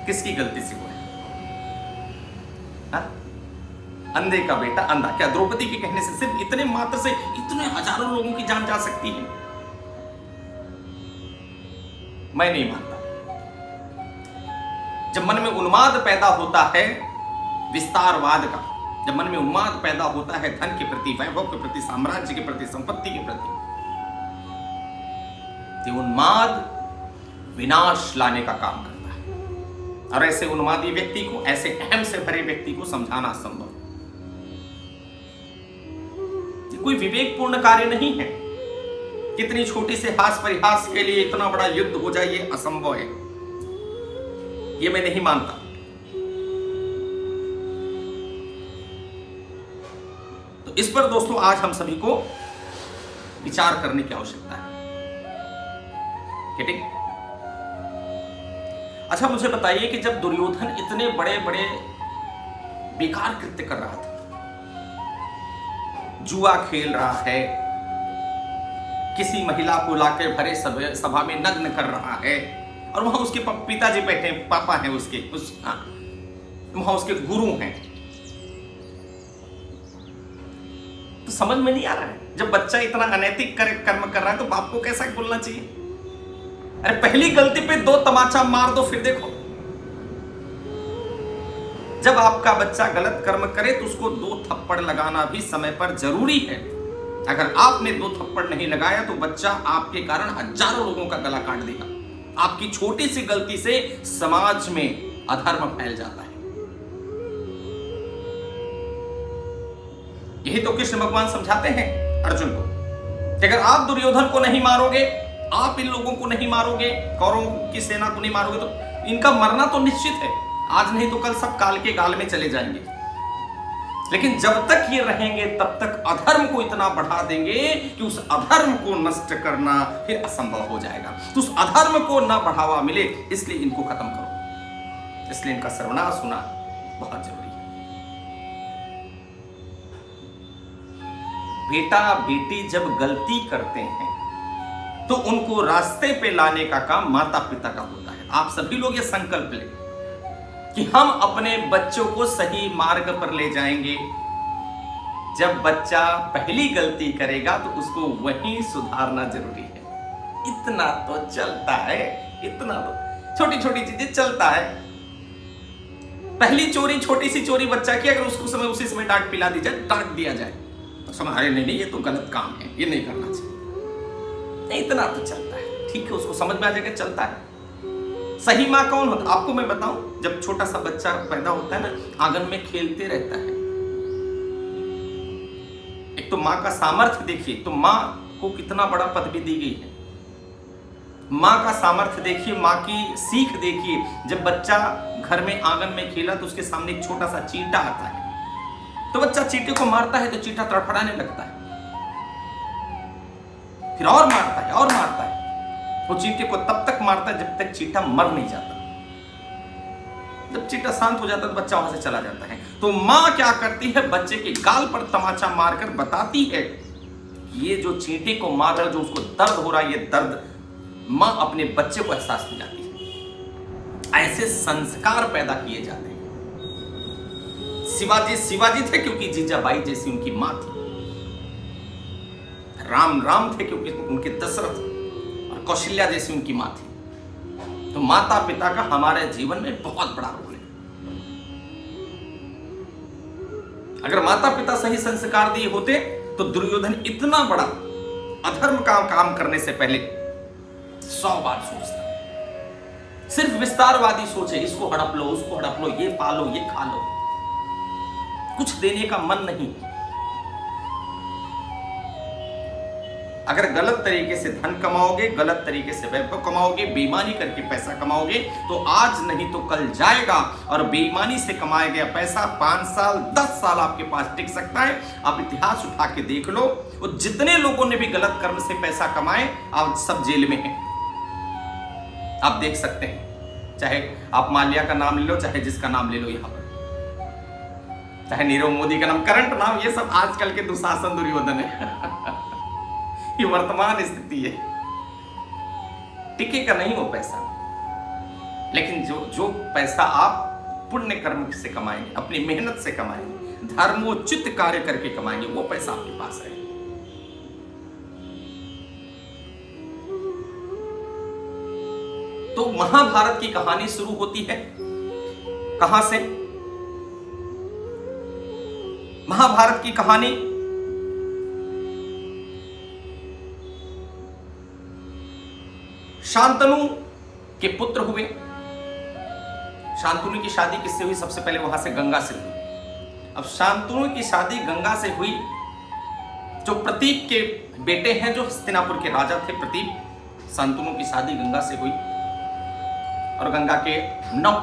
किसकी गलती से हुआ? अंधे का बेटा अंधा। क्या द्रौपदी के कहने से, सिर्फ इतने मात्र से इतने हजारों लोगों की जान जा सकती है? मैं नहीं मानता। जब मन में उन्माद पैदा होता है विस्तारवाद का, जब मन में उन्माद पैदा होता है धन के प्रति, वैभव के प्रति, साम्राज्य के प्रति, संपत्ति के प्रति, तो उन्माद विनाश लाने का काम करता है। और ऐसे उन्मादी व्यक्ति को, ऐसे अहम से भरे व्यक्ति को समझाना असंभव। कोई विवेकपूर्ण कार्य नहीं है। कितनी छोटी से हास परिहास के लिए इतना बड़ा युद्ध हो जाए, ये असंभव है। ये मैं नहीं मानता। तो इस पर दोस्तों आज हम सभी को विचार करने की आवश्यकता है। ठीक? अच्छा, मुझे बताइए कि जब दुर्योधन इतने बड़े बड़े बेकार कृत्य कर रहा था, जुआ खेल रहा है, किसी महिला को लाकर भरे सभा में नग्न कर रहा है, और वहां उसके पिताजी बैठे, पापा हैं उसके, वहां उसके गुरु हैं, तो समझ में नहीं आ रहा है। जब बच्चा इतना अनैतिक कर्म कर रहा है तो बाप को कैसा बोलना चाहिए? अरे पहली गलती पे 2 तमाचा मार दो, फिर देखो। जब आपका बच्चा गलत कर्म करे तो उसको 2 थप्पड़ लगाना भी समय पर जरूरी है। अगर आपने 2 थप्पड़ नहीं लगाया तो बच्चा आपके कारण हजारों लोगों का गला काट देगा। आपकी छोटी सी गलती से समाज में अधर्म फैल जाता है। यही तो कृष्ण भगवान समझाते हैं अर्जुन को कि अगर आप दुर्योधन को नहीं मारोगे, आप इन लोगों को नहीं मारोगे, कौरवों की सेना को नहीं मारोगे, तो इनका मरना तो निश्चित है। आज नहीं तो कल सब काल के गाल में चले जाएंगे। लेकिन जब तक ये रहेंगे तब तक अधर्म को इतना बढ़ा देंगे कि उस अधर्म को नष्ट करना फिर असंभव हो जाएगा। तो उस अधर्म को ना बढ़ावा मिले, इसलिए इनको खत्म करो। इसलिए इनका सर्वनाश होना बहुत जरूरी है। बेटा बेटी जब गलती करते हैं तो उनको रास्ते पे लाने का काम माता पिता का होता है। आप सभी लोग ये संकल्प लें कि हम अपने बच्चों को सही मार्ग पर ले जाएंगे। जब बच्चा पहली गलती करेगा तो उसको वहीं सुधारना जरूरी है। इतना तो चलता है, इतना तो छोटी छोटी चीजें चलता है। पहली चोरी, छोटी सी चोरी बच्चा की, अगर उसको समय उसी समय डांट पिला दी जाए, डांट दिया जाए, तो समझ, अरे नहीं ये तो गलत काम है, ये नहीं करना चाहिए। इतना तो चलता है, ठीक है, उसको समझ में आ जाएगा, चलता है। सही माँ कौन होता? आपको मैं बताऊं, जब छोटा सा बच्चा पैदा होता है ना, आंगन में खेलते रहता है। एक तो माँ का सामर्थ्य देखिए, तो माँ को कितना बड़ा पदवी दी गई है। माँ का सामर्थ्य देखिए, माँ की सीख देखिए। जब बच्चा घर में आंगन में खेला तो उसके सामने एक छोटा सा चींटा आता है, तो बच्चा चींटे को मारता है तो चींटा तड़फड़ाने लगता है, फिर और मारता है और मारता है। वो चींटे को तब तक मारता है जब तक चींटा मर नहीं जाता। जब चींटा शांत हो जाता है तो बच्चा वहां से चला जाता है। तो माँ क्या करती है, बच्चे के गाल पर तमाचा मारकर बताती है ये जो चींटे को मार रहा है, जो उसको दर्द हो रहा है, ये दर्द माँ अपने बच्चे को एहसास दिलाती है। ऐसे संस्कार पैदा किए जाते हैं। शिवाजी थे क्योंकि जीजाबाई जैसी उनकी मां थी। राम थे क्योंकि उनके दशरथ और कौशल्या जैसी उनकी मां थी। तो माता पिता का हमारे जीवन में बहुत बड़ा रोल है। अगर माता पिता सही संस्कार दिए होते तो दुर्योधन इतना बड़ा अधर्म का काम करने से पहले 100 बार सोचता। सिर्फ विस्तारवादी सोचे, इसको हड़प लो, उसको हड़प लो, ये पालो, ये खा लो, कुछ देने का मन नहीं। अगर गलत तरीके से धन कमाओगे, गलत तरीके से वैभव कमाओगे, बेईमानी करके पैसा कमाओगे तो आज नहीं तो कल जाएगा। और बेईमानी से कमाया गया पैसा 5 साल 10 साल आपके पास टिक सकता है। आप इतिहास उठा के देख लो, और जितने लोगों ने भी गलत कर्म से पैसा कमाए आज सब जेल में हैं। आप देख सकते हैं, चाहे आप माल्या का नाम ले लो, चाहे जिसका नाम ले लो, यहां पर चाहे नीरव मोदी का नाम, करंट नाम, ये सब आजकल के दुशासन दुर्योधन है। ये वर्तमान स्थिति है। टिकेगा नहीं वो पैसा, लेकिन जो पैसा आप पुण्य कर्म से कमाएंगे, अपनी मेहनत से कमाएंगे, धर्मोचित कार्य करके कमाएंगे, वो पैसा आपके पास है। तो महाभारत की कहानी शुरू होती है कहां से? महाभारत की कहानी शांतनु के पुत्र हुए। शांतनु की शादी किससे हुई? सबसे पहले वहां से गंगा से हुई। अब शांतनु की शादी गंगा से हुई, जो प्रतीप के बेटे हैं, जो हस्तिनापुर के राजा थे प्रतीप, शांतनु की शादी गंगा से हुई। और गंगा के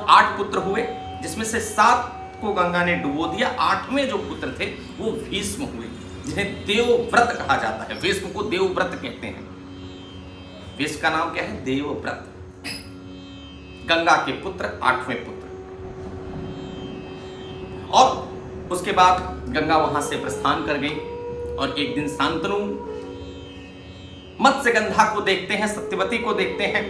8 पुत्र हुए, जिसमें से 7 को गंगा ने डुबो दिया। 8वें जो पुत्र थे वो भीष्म हुए, जिन्हें देवव्रत कहा जाता है। भीष्म को देवव्रत कहते हैं। भीष्म का नाम क्या है? देवव्रत। गंगा के पुत्र 8वें पुत्र। और उसके बाद गंगा वहां से प्रस्थान कर गई। और एक दिन शांतनु मत्स्यगंधा को देखते हैं, सत्यवती को देखते हैं।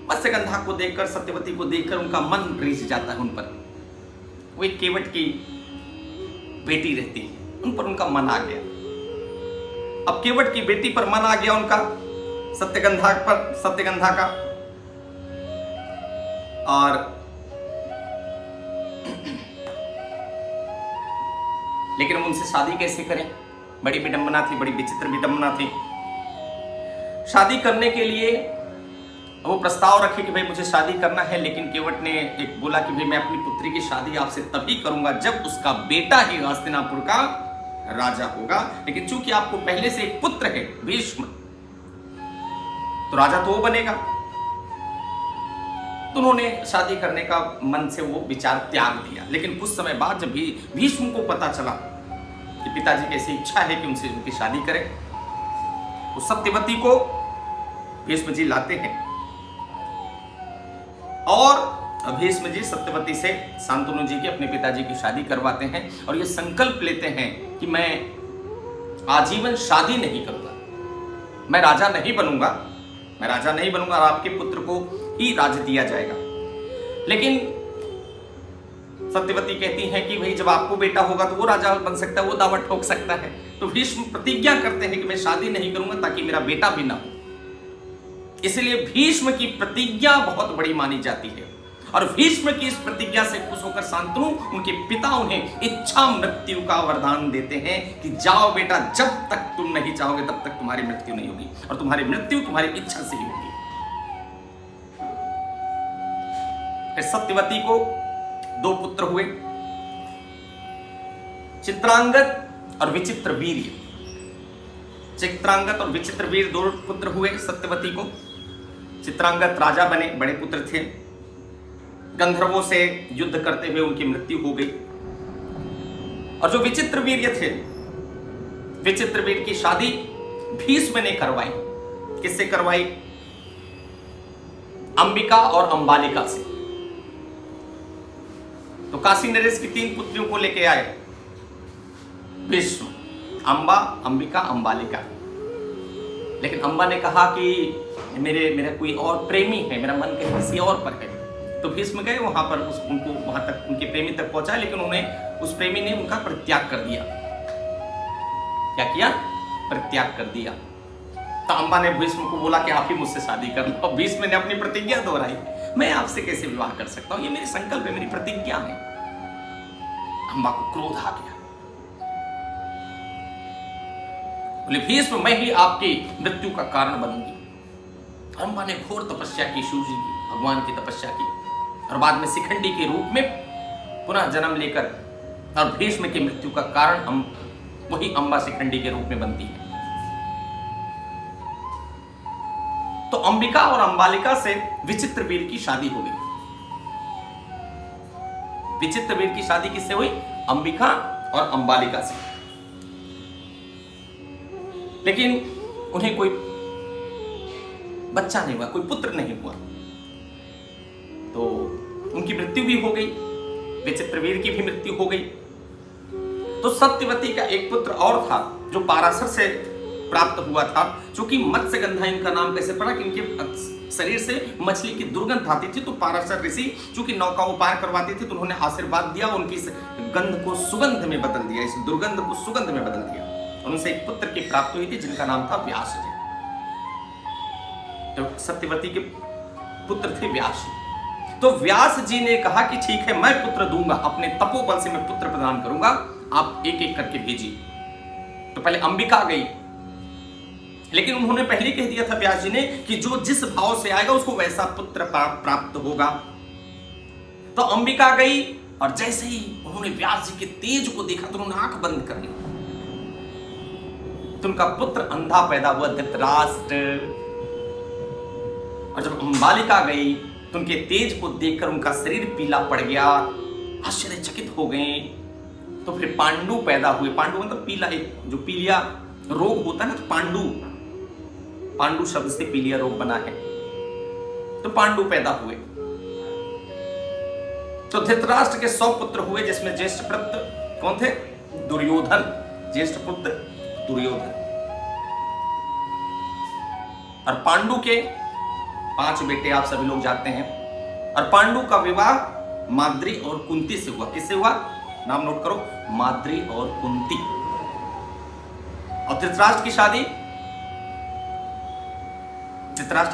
मत्स्यगंधा को देखकर, सत्यवती को देखकर उनका मन रीझ जाता है उन पर। वो एक केवट की बेटी रहती है, उन पर उनका मन आ गया। अब केवट की बेटी पर मन आ गया उनका, सत्यगंधा का। और लेकिन हम उनसे शादी कैसे करें? बड़ी विडंबना थी, बड़ी विचित्र विडंबना थी। शादी करने के लिए वो प्रस्ताव रखे कि भाई मुझे शादी करना है, लेकिन केवट ने एक बोला कि भाई मैं अपनी पुत्री की शादी आपसे तभी करूंगा जब उसका बेटा ही हस्तिनापुर का राजा होगा। लेकिन चूंकि आपको पहले से एक पुत्र है भीष्म, तो राजा तो वो बनेगा। तो उन्होंने शादी करने का मन से वो विचार त्याग दिया। लेकिन कुछ समय बाद जब भी भीष्म को पता चला कि पिताजी की ऐसी इच्छा है कि उनसे उनकी शादी करें, तो सत्यवती को भीष्म जी लाते हैं। और भीष्म जी सत्यवती से शांतनु जी की, अपने पिताजी की शादी करवाते हैं। और ये संकल्प लेते हैं कि मैं आजीवन शादी नहीं करूंगा, मैं राजा नहीं बनूंगा और आपके पुत्र को ही राज्य दिया जाएगा। लेकिन सत्यवती कहती हैं कि भाई जब आपको बेटा होगा तो वो राजा बन सकता है, वो दावा ठोक सकता है। तो भीष्म प्रतिज्ञा करते हैं कि मैं शादी नहीं करूंगा ताकि मेरा बेटा भी ना हो। इसलिए भीष्म की प्रतिज्ञा बहुत बड़ी मानी जाती है। और भीष्म की इस प्रतिज्ञा से खुश होकर शांतनु, उनके पिता उन्हें इच्छा मृत्यु का वरदान देते हैं कि जाओ बेटा, जब तक तुम नहीं चाहोगे तब तक तुम्हारी मृत्यु नहीं होगी, और तुम्हारी मृत्यु तुम्हारी इच्छा से ही होगी। फिर सत्यवती को 2 पुत्र हुए, चित्रांगद और विचित्रवीर्य। चित्रांगद और विचित्रवीर्य 2 पुत्र हुए सत्यवती को। चित्रांगद राजा बने, बड़े पुत्र थे। गंधर्वों से युद्ध करते हुए उनकी मृत्यु हो गई। और जो विचित्रवीर्य थे, विचित्रवीर्य की शादी भीष्म ने करवाई। किससे करवाई? अंबिका और अंबालिका से। तो काशी नरेश की 3 पुत्रियों को लेके आए भीष्म, अंबा, अंबिका, अंबालिका। लेकिन अंबा ने कहा कि मेरा कोई और प्रेमी है, मेरा मन कहीं किसी और पर है। तो भीष्म गए वहां पर, उनको वहां तक उनके प्रेमी तक पहुंचाए, लेकिन उन्हें उस प्रेमी ने उनका परित्याग कर दिया। क्या किया? परित्याग कर दिया। तो अम्बा ने भीष्म को बोला कि आप ही मुझसे शादी कर लो। भीष्म ने अपनी प्रतिज्ञा दोहराई, मैं आपसे कैसे विवाह कर सकता हूं, ये मेरी संकल्प है, मेरी प्रतिज्ञा है। अम्बा को क्रोध आ गया, बोले भीष्म मैं ही आपकी मृत्यु का कारण बनूंगी। अम्बा ने घोर तपस्या की, शिव जी की, भगवान की तपस्या की, और बाद में शिखंडी के रूप में पुनः जन्म लेकर और भीष्म की मृत्यु का कारण वही अम्बा शिखंडी के रूप में बनती है। तो अंबिका और अंबालिका से विचित्रवीर की शादी हो गई। विचित्रवीर की शादी किससे हुई? अंबिका और अंबालिका से। लेकिन उन्हें कोई बच्चा नहीं हुआ, कोई पुत्र नहीं हुआ, तो उनकी मृत्यु भी हो गई, विचित्रवीर की भी मृत्यु हो गई। तो सत्यवती का एक पुत्र और था जो पाराशर से प्राप्त हुआ था, जो कि मत्स्यगंधा इनका नाम कैसे पड़ा कि इनके शरीर से मछली की दुर्गंध आती थी। तो पाराशर ऋषि चूंकि नौका वो पार करवाते थे, तो उन्होंने आशीर्वाद दिया, उनकी इस गंध को सुगंध में बदल दिया, इस दुर्गंध को सुगंध में बदल दिया। उनसे एक पुत्र की प्राप्ति हुई थी जिनका नाम था व्यास जी। तो सत्यवती के पुत्र थे व्यास जी। तो व्यास जी ने कहा कि ठीक है, मैं पुत्र दूंगा, अपने तपोबल से मैं पुत्र प्रदान करूंगा, आप एक एक करके भेजिए। तो पहले अंबिका गई, लेकिन उन्होंने पहले कह दिया था व्यास जी ने कि जो जिस भाव से आएगा उसको वैसा पुत्र प्राप्त होगा। तो अंबिका गई, और जैसे ही उन्होंने व्यास जी के तेज को देखा तो उन्होंने आंख बंद कर ली। तो उनका पुत्र अंधा पैदा हुआ, धृतराष्ट्र। और जब अंबालिका गई तो उनके तेज को देखकर उनका शरीर पीला पड़ गया, आश्चर्यचकित हो गए। तो फिर पांडु पैदा हुए। पांडु मतलब पीला, एक जो पीलिया रोग होता है ना, तो पांडु शब्द से पीलिया रोग बना है। तो पांडु पैदा हुए। तो धृतराष्ट्र के 100 पुत्र हुए, जिसमें ज्येष्ठ पुत्र कौन थे? दुर्योधन। ज्येष्ठ पुत्र दुर्योधन। और पांडु के 5 बेटे आप सभी लोग जानते हैं। और पांडु का विवाह माद्री और कुंती से हुआ। किससे हुआ? नाम नोट करो, माद्री और कुंती। और धृतराष्ट्र की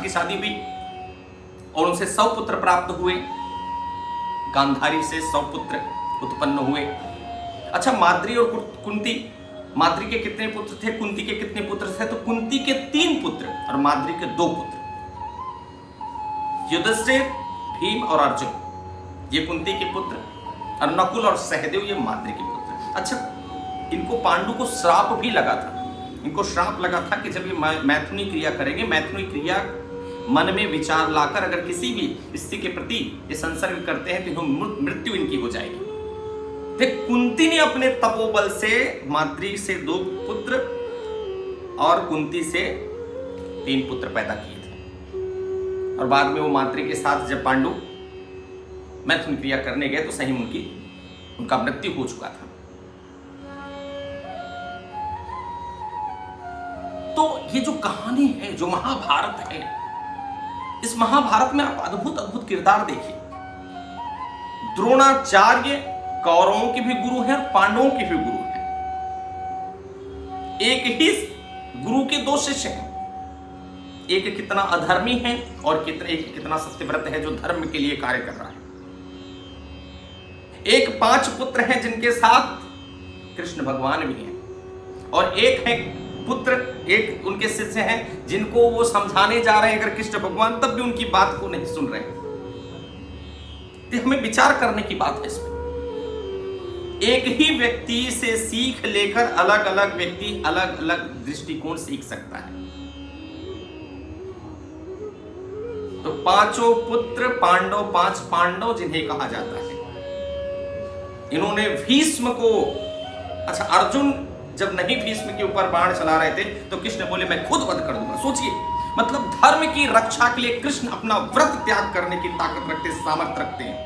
शादी हुई और उनसे 100 पुत्र प्राप्त हुए। गांधारी से 100 पुत्र उत्पन्न हुए। अच्छा, माद्री और कुंती, माद्री के कितने पुत्र थे, कुंती के कितने पुत्र थे? तो कुंती के 3 पुत्र और माद्री के 2 पुत्र। युधिष्ठिर, भीम और अर्जुन, ये कुंती के पुत्र, और नकुल और सहदेव ये माद्री के पुत्र। अच्छा, इनको पांडु को श्राप भी लगा था। इनको श्राप लगा था कि जब ये मैथुनी क्रिया करेंगे, मैथुनी क्रिया मन में विचार लाकर अगर किसी भी स्त्री के प्रति ये संसर्ग करते हैं तो मृत्यु इनकी हो जाएगी। फिर कुंती ने अपने तपोबल से माद्री से 2 पुत्र और कुंती से 3 पुत्र पैदा किए थे। और बाद में वो माद्री के साथ जब पांडु मैथुन क्रिया करने गए तो सही उनका मृत्यु हो चुका था। तो ये जो कहानी है, जो महाभारत है, इस महाभारत में आप अद्भुत किरदार देखिए। द्रोणाचार्य कौरवों के भी गुरु हैं और पांडवों के भी गुरु हैं। एक ही गुरु के 2 शिष्य हैं। एक कितना अधर्मी है और एक कितना सत्यव्रत है जो धर्म के लिए कार्य कर रहा है। एक 5 पुत्र हैं जिनके साथ कृष्ण भगवान भी हैं, और एक है पुत्र, एक उनके शिष्य हैं जिनको वो समझाने जा रहे हैं अगर कृष्ण भगवान, तब भी उनकी बात को नहीं सुन रहे। तो हमें विचार करने की बात है इसमें। एक ही व्यक्ति से सीख लेकर अलग अलग व्यक्ति अलग अलग दृष्टिकोण सीख सकता है। तो 5 पुत्र पांडव, 5 पांडव जिन्हें कहा जाता है, इन्होंने भीष्म को, अच्छा अर्जुन जब नहीं भीष्म के ऊपर बाण चला रहे थे तो कृष्ण बोले मैं खुद वध कर दूंगा। सोचिए, मतलब धर्म की रक्षा के लिए कृष्ण अपना व्रत त्याग करने की ताकत रखते, सामर्थ्य रखते हैं।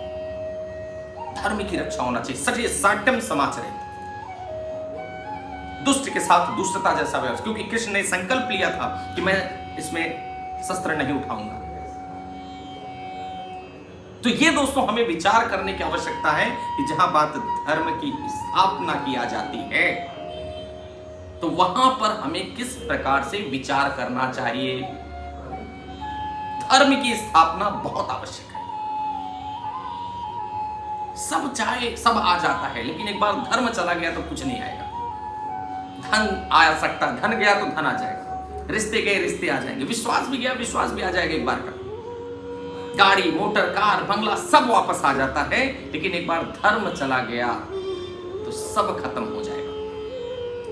धर्म की रक्षा होना चाहिए, सच्चे साट्यम समाचरे, दुष्ट के साथ दुष्टता जैसा व्यवहार, क्योंकि कृष्ण ने संकल्प लिया था कि मैं इसमें शस्त्र नहीं उठाऊंगा। तो ये दोस्तों हमें विचार करने की आवश्यकता है कि जहां बात धर्म की स्थापना किया जाती है तो वहां पर हमें किस प्रकार से विचार करना चाहिए। धर्म की स्थापना बहुत आवश्यक है। सब चाहे सब आ जाता है, लेकिन एक बार धर्म चला गया तो कुछ नहीं आएगा। धन आ सकता, धन गया तो धन आ जाएगा, रिश्ते गए रिश्ते आ जाएंगे, विश्वास भी गया विश्वास भी आ जाएगा एक बार का, गाड़ी मोटर कार बंगला सब वापस आ जाता है, लेकिन एक बार धर्म चला गया तो सब खत्म हो जाएगा।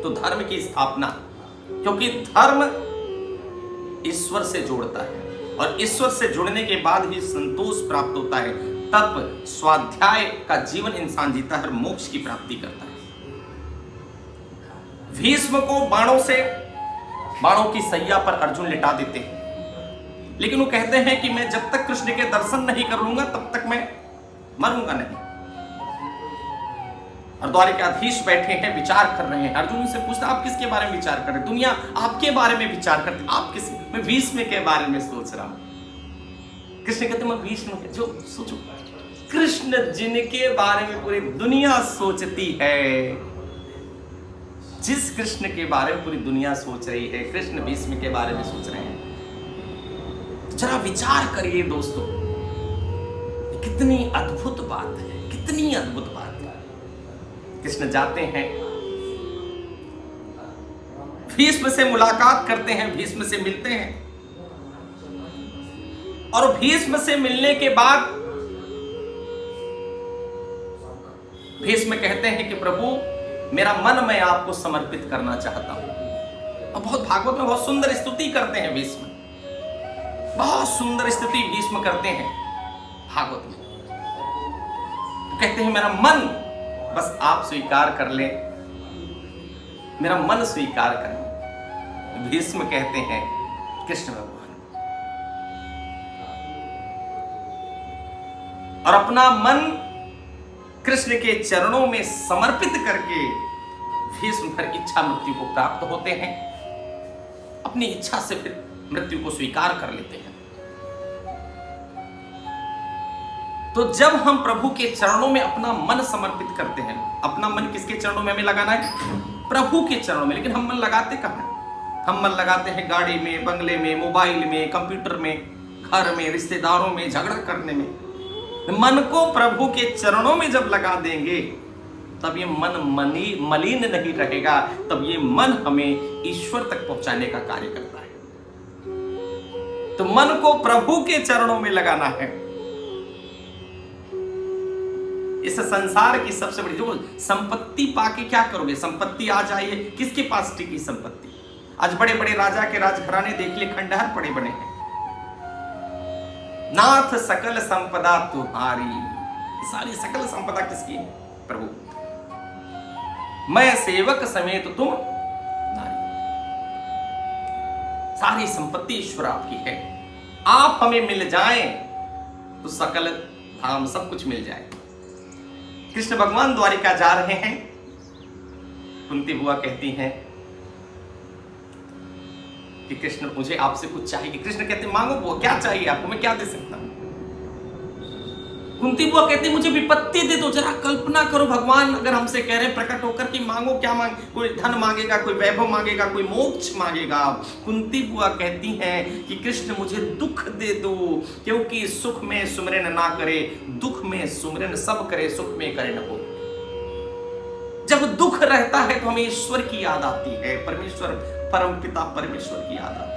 तो धर्म की स्थापना, क्योंकि धर्म ईश्वर से जोड़ता है और ईश्वर से जुड़ने के बाद ही संतोष प्राप्त होता है, तब स्वाध्याय का जीवन इंसान जीता है, मोक्ष की प्राप्ति करता है। भीष्म को बाणों की सैया पर अर्जुन लिटा देते हैं, लेकिन वो कहते हैं कि मैं जब तक कृष्ण के दर्शन नहीं कर लूंगा तब तक मैं मरूंगा नहीं। और द्वारिकाधीश बैठे हैं, विचार कर रहे हैं। अर्जुन से पूछता आप किसके बारे में विचार कर रहे? दुनिया आपके बारे में विचार करती, आप किस? मैं भीष्म के बारे में सोच रहा हूं। कृष्ण कहते मैं भीष्म के, जो सोचो कृष्ण जिनके बारे में पूरी दुनिया सोचती है, जिस कृष्ण के बारे में पूरी दुनिया सोच रही है, कृष्ण भीष्म के बारे में सोच रहे हैं। तो जरा विचार करिए दोस्तों, कितनी अद्भुत बात है, कितनी अद्भुत बात है। कृष्ण जाते हैं, भीष्म से मुलाकात करते हैं, भीष्म से मिलते हैं, और भीष्म से मिलने के बाद भीष्म कहते हैं कि प्रभु मेरा मन मैं आपको समर्पित करना चाहता हूं। और बहुत भागवत में बहुत सुंदर स्तुति करते हैं भीष्म, बहुत सुंदर स्तुति भीष्म करते हैं भागवत में। तो कहते हैं मेरा मन बस आप स्वीकार कर ले, मेरा मन स्वीकार कर। भीष्म कहते हैं कृष्ण भगवान, और अपना मन कृष्ण के चरणों में समर्पित करके भीष्म फिर इच्छा मृत्यु को प्राप्त होते हैं, अपनी इच्छा से फिर मृत्यु को स्वीकार कर लेते हैं। तो जब हम प्रभु के चरणों में अपना मन समर्पित करते हैं, अपना मन किसके चरणों में हमें लगाना है? प्रभु के चरणों में। लेकिन हम मन लगाते कहां हैं? हम मन लगाते हैं गाड़ी में, बंगले में, मोबाइल में, कंप्यूटर में, घर में, रिश्तेदारों में, झगड़ा करने में। मन को प्रभु के चरणों में जब लगा देंगे तब ये मन मलिन नहीं रहेगा, तब ये मन हमें ईश्वर तक पहुंचाने का कार्य करता है। तो मन को प्रभु के चरणों में लगाना है। इस संसार की सबसे बड़ी जो संपत्ति पाके क्या करोगे? संपत्ति आ जाइए, किसके पास टिकी संपत्ति? आज बड़े बड़े राजा के राजघराने देख लिए, खंडहर पड़े बने हैं। नाथ सकल संपदा तुम्हारी, सारी सकल संपदा किसकी है? प्रभु। मैं सेवक समेत तुम नारी, सारी संपत्ति ईश्वर आपकी है। आप हमें मिल जाएं तो सकल धाम सब कुछ मिल जाए। कृष्ण भगवान द्वारिका जा रहे हैं, कुंती बुआ कहती हैं कि कृष्ण मुझे आपसे कुछ चाहिए। कृष्ण कहते मांगो बुआ, क्या चाहिए आपको, मैं क्या दे सकता हूं? कुंती बुआ कहती मुझे विपत्ति दे दो। जरा कल्पना करो, भगवान अगर हमसे कह रहे हैं प्रकट होकर कि मांगो, क्या मांग? कोई धन मांगेगा, कोई वैभव मांगेगा, कोई मोक्ष मांगेगा। कुंती बुआ कहती हैं कि कृष्ण मुझे दुख दे दो, क्योंकि सुख में सुमिरन ना करे, दुख में सुमिरन सब करे, सुख में करे न हो। जब दुख रहता है तो हमें ईश्वर की याद आती है, परमेश्वर, परम पिता परमेश्वर की याद आती है।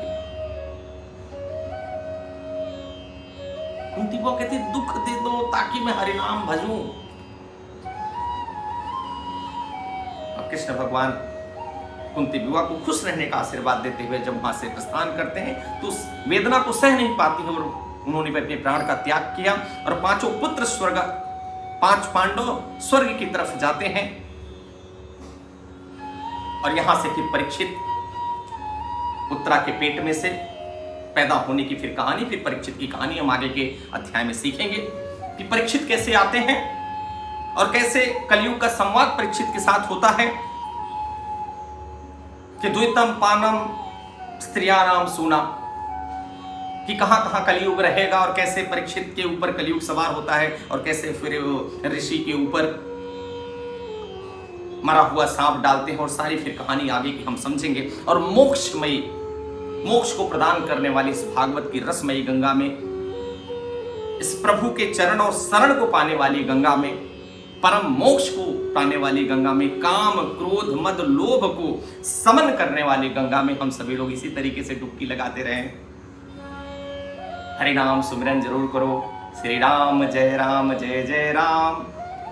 कुंती बुआ कहती दुख दे दो ताकि मैं हरिनाम भजूं। और कृष्ण भगवान कुंती बुआ को खुश रहने का आशीर्वाद देते हुए जब वहां से प्रस्थान करते हैं तो उस वेदना को सह नहीं पाती है और उन्होंने अपने प्राण का त्याग किया। और पांचों पुत्र स्वर्ग, 5 पांडव स्वर्ग की तरफ जाते हैं। और यहां से फिर परीक्षित उत्तरा के पेट में से पैदा होने की फिर कहानी, फिर परीक्षित की कहानी हम आगे के अध्याय में सीखेंगे कि परीक्षित कैसे आते हैं और कैसे कलयुग का संवाद परीक्षित के साथ होता है कि द्वितम पानम स्त्रियाणाम सूना, कि कहाँ कहाँ कलयुग रहेगा और कैसे परीक्षित के ऊपर कलयुग सवार होता है और कैसे फिर ऋषि के ऊपर मरा हुआ सांप डालते हैं, और सारी फिर कहानी आगे की हम समझेंगे। और मोक्षमयी, मोक्ष को प्रदान करने वाली इस भागवत की रसमयी गंगा में, इस प्रभु के चरण और शरण को पाने वाली गंगा में, परम मोक्ष को पाने वाली गंगा में, काम क्रोध मद लोभ को समन करने वाली गंगा में हम सभी लोग इसी तरीके से डुबकी लगाते रहें। हरि नाम सुमिरन जरूर करो। श्री राम जय जय राम,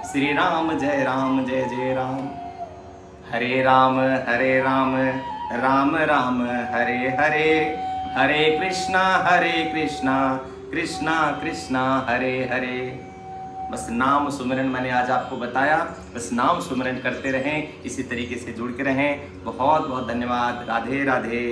श्री राम जय जय राम। हरे राम राम राम हरे हरे, हरे कृष्णा कृष्णा कृष्णा हरे हरे। बस नाम सुमिरन मैंने आज आपको बताया, बस नाम सुमिरन करते रहें, इसी तरीके से जुड़ के रहें। बहुत बहुत धन्यवाद। राधे राधे।